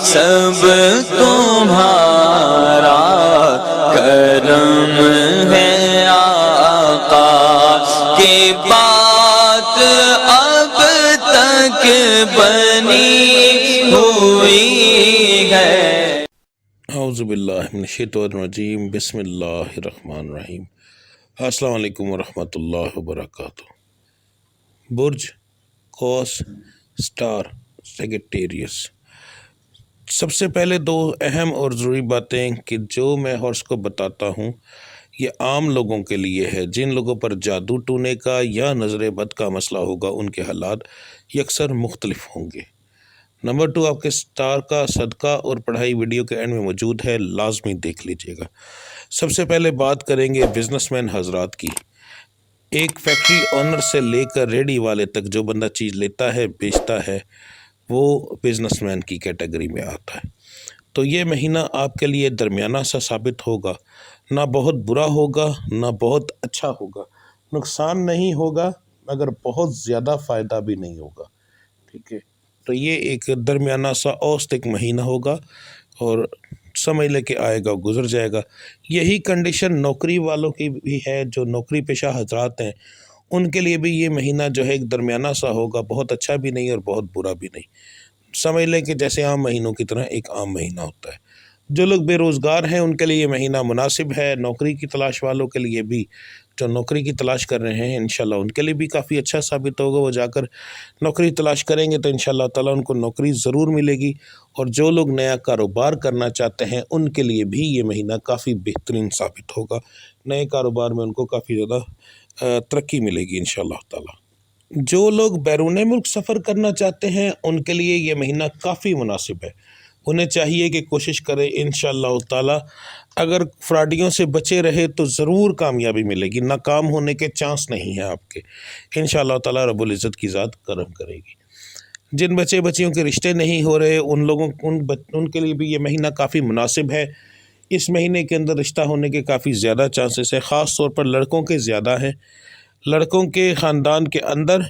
سب تمہارا کرم ہے آقا کی بات اب تک بنی ہوئی ہے۔ اعوذ باللہ من الشیطان الرجیم، بسم اللہ الرحمن الرحیم۔ السلام علیکم ورحمۃ اللہ وبرکاتہ۔ برج قوس سٹار سیگیٹیریس۔ سب سے پہلے دو اہم اور ضروری باتیں کہ جو میں ہارس کو بتاتا ہوں یہ عام لوگوں کے لیے ہے۔ جن لوگوں پر جادو ٹونے کا یا نظر بد کا مسئلہ ہوگا ان کے حالات یکسر مختلف ہوں گے۔ نمبر 2، آپ کے سٹار کا صدقہ اور پڑھائی ویڈیو کے اینڈ میں موجود ہے، لازمی دیکھ لیجئے گا۔ سب سے پہلے بات کریں گے بزنس مین حضرات کی۔ ایک فیکٹری اونر سے لے کر ریڈی والے تک جو بندہ چیز لیتا ہے بیچتا ہے وہ بزنس مین کی کیٹیگری میں آتا ہے۔ تو یہ مہینہ آپ کے لیے درمیانہ سا ثابت ہوگا، نہ بہت برا ہوگا نہ بہت اچھا ہوگا، نقصان نہیں ہوگا مگر بہت زیادہ فائدہ بھی نہیں ہوگا، ٹھیک ہے۔ تو یہ ایک درمیانہ سا اوسط ایک مہینہ ہوگا اور سمجھ لے کہ آئے گا گزر جائے گا۔ یہی کنڈیشن نوکری والوں کی بھی ہے، جو نوکری پیشہ حضرات ہیں ان کے لیے بھی یہ مہینہ جو ہے ایک درمیانہ سا ہوگا، بہت اچھا بھی نہیں اور بہت برا بھی نہیں۔ سمجھ لیں کہ جیسے عام مہینوں کی طرح ایک عام مہینہ ہوتا ہے۔ جو لوگ بے روزگار ہیں ان کے لیے یہ مہینہ مناسب ہے، نوکری کی تلاش والوں کے لیے بھی، جو نوکری کی تلاش کر رہے ہیں انشاءاللہ ان کے لیے بھی کافی اچھا ثابت ہوگا۔ وہ جا کر نوکری تلاش کریں گے تو انشاءاللہ تعالیٰ ان کو نوکری ضرور ملے گی، اور جو لوگ نیا کاروبار کرنا چاہتے ہیں ان کے لیے بھی یہ مہینہ کافی بہترین ثابت ہوگا۔ نئے کاروبار میں ان کو کافی زیادہ ترقی ملے گی انشاءاللہ تعالیٰ۔ جو لوگ بیرون ملک سفر کرنا چاہتے ہیں ان کے لیے یہ مہینہ کافی مناسب ہے۔ انہیں چاہیے کہ کوشش کریں انشاءاللہ تعالیٰ، اگر فراڈیوں سے بچے رہے تو ضرور کامیابی ملے گی، ناکام ہونے کے چانس نہیں ہیں آپ کے، انشاءاللہ تعالیٰ رب العزت کی ذات کرم کرے گی۔ جن بچے بچیوں کے رشتے نہیں ہو رہے ان کے لیے بھی یہ مہینہ کافی مناسب ہے۔ اس مہینے کے اندر رشتہ ہونے کے کافی زیادہ چانسز ہیں، خاص طور پر لڑکوں کے زیادہ ہیں، لڑکوں کے خاندان کے اندر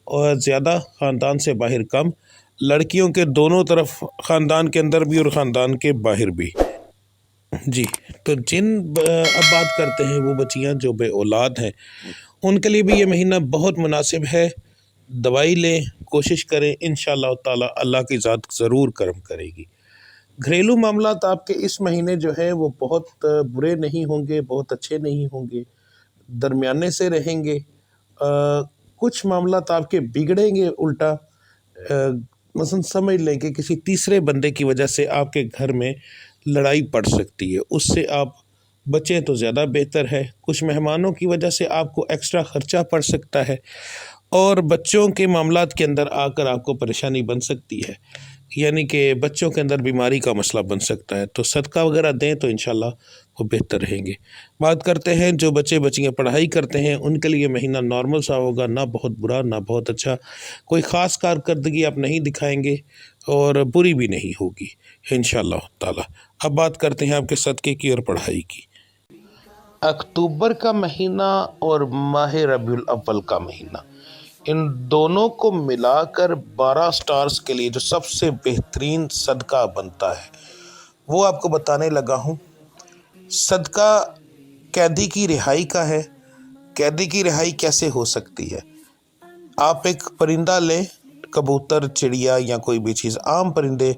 اور زیادہ، خاندان سے باہر کم، لڑکیوں کے دونوں طرف، خاندان کے اندر بھی اور خاندان کے باہر بھی۔ جی تو اب بات کرتے ہیں وہ بچیاں جو بے اولاد ہیں، ان کے لیے بھی یہ مہینہ بہت مناسب ہے۔ دوائی لیں، کوشش کریں، انشاءاللہ تعالیٰ اللہ کی ذات ضرور کرم کرے گی۔ گھریلو معاملات آپ کے اس مہینے جو ہے وہ بہت برے نہیں ہوں گے، بہت اچھے نہیں ہوں گے، درمیانے سے رہیں گے۔ کچھ معاملات آپ کے بگڑیں گے الٹا، مثلا سمجھ لیں کہ کسی تیسرے بندے کی وجہ سے آپ کے گھر میں لڑائی پڑ سکتی ہے، اس سے آپ بچیں تو زیادہ بہتر ہے۔ کچھ مہمانوں کی وجہ سے آپ کو ایکسٹرا خرچہ پڑ سکتا ہے، اور بچوں کے معاملات کے اندر آ کر آپ کو پریشانی بن سکتی ہے، یعنی کہ بچوں کے اندر بیماری کا مسئلہ بن سکتا ہے۔ تو صدقہ وغیرہ دیں تو انشاءاللہ وہ بہتر رہیں گے۔ بات کرتے ہیں جو بچے بچیاں پڑھائی کرتے ہیں ان کے لیے مہینہ نارمل سا ہوگا، نہ بہت برا نہ بہت اچھا، کوئی خاص کارکردگی آپ نہیں دکھائیں گے اور بری بھی نہیں ہوگی انشاءاللہ تعالیٰ۔ اب بات کرتے ہیں آپ کے صدقے کی اور پڑھائی کی۔ اکتوبر کا مہینہ اور ماہ ربیع الاول کا مہینہ، ان دونوں کو ملا کر 12 سٹارز کے لیے جو سب سے بہترین صدقہ بنتا ہے وہ آپ کو بتانے لگا ہوں۔ صدقہ قیدی کی رہائی کا ہے۔ قیدی کی رہائی کیسے ہو سکتی ہے؟ آپ ایک پرندہ لیں، کبوتر، چڑیا یا کوئی بھی چیز، عام پرندے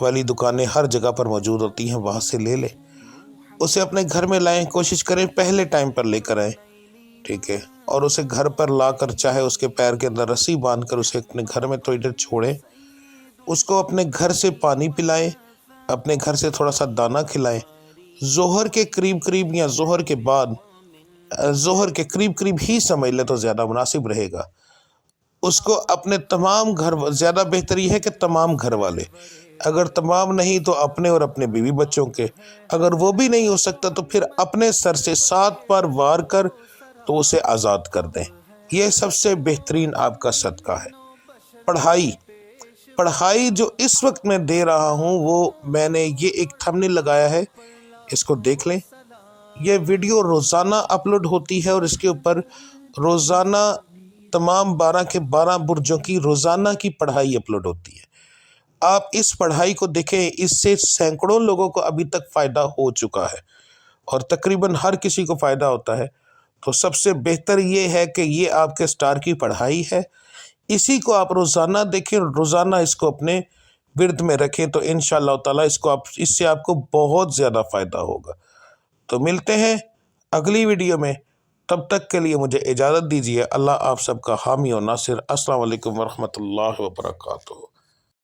والی دکانیں ہر جگہ پر موجود ہوتی ہیں، وہاں سے لے لیں، اسے اپنے گھر میں لائیں، کوشش کریں پہلے ٹائم پر لے کر آئیں، ٹھیک ہے، اور اسے گھر پر لا کر چاہے اس کے پیر کے اندر رسی باندھ کر اسے اپنے گھر میں تھوڑی دیر چھوڑیں، اس کو اپنے گھر سے پانی پلائیں، اپنے گھر سے تھوڑا سا دانہ کھلائیں۔ ظہر کے قریب یا ظہر کے بعد، ظہر کے قریب ہی سمجھ لیں تو زیادہ مناسب رہے گا۔ اس کو اپنے تمام گھر، زیادہ بہتر یہ ہے کہ تمام گھر والے، اگر تمام نہیں تو اپنے اور اپنے بیوی بچوں کے، اگر وہ بھی نہیں ہو سکتا تو پھر اپنے سر سے 7 بار وار کر تو اسے آزاد کر دیں۔ یہ سب سے بہترین آپ کا صدقہ ہے۔ پڑھائی جو اس وقت میں دے رہا ہوں وہ میں نے یہ ایک تھمبنیل لگایا ہے، اس کو دیکھ لیں۔ یہ ویڈیو روزانہ اپلوڈ ہوتی ہے اور اس کے اوپر روزانہ تمام 12 کے 12 برجوں کی روزانہ کی پڑھائی اپلوڈ ہوتی ہے۔ آپ اس پڑھائی کو دیکھیں، اس سے سینکڑوں لوگوں کو ابھی تک فائدہ ہو چکا ہے اور تقریباً ہر کسی کو فائدہ ہوتا ہے۔ تو سب سے بہتر یہ ہے کہ یہ آپ کے سٹار کی پڑھائی ہے، اسی کو آپ روزانہ دیکھیں، روزانہ اس کو اپنے ورد میں رکھیں، تو انشاءاللہ تعالیٰ اس سے آپ کو بہت زیادہ فائدہ ہوگا۔ تو ملتے ہیں اگلی ویڈیو میں، تب تک کے لیے مجھے اجازت دیجیے۔ اللہ آپ سب کا حامی و ناصر۔ السلام علیکم ورحمۃ اللہ وبرکاتہ۔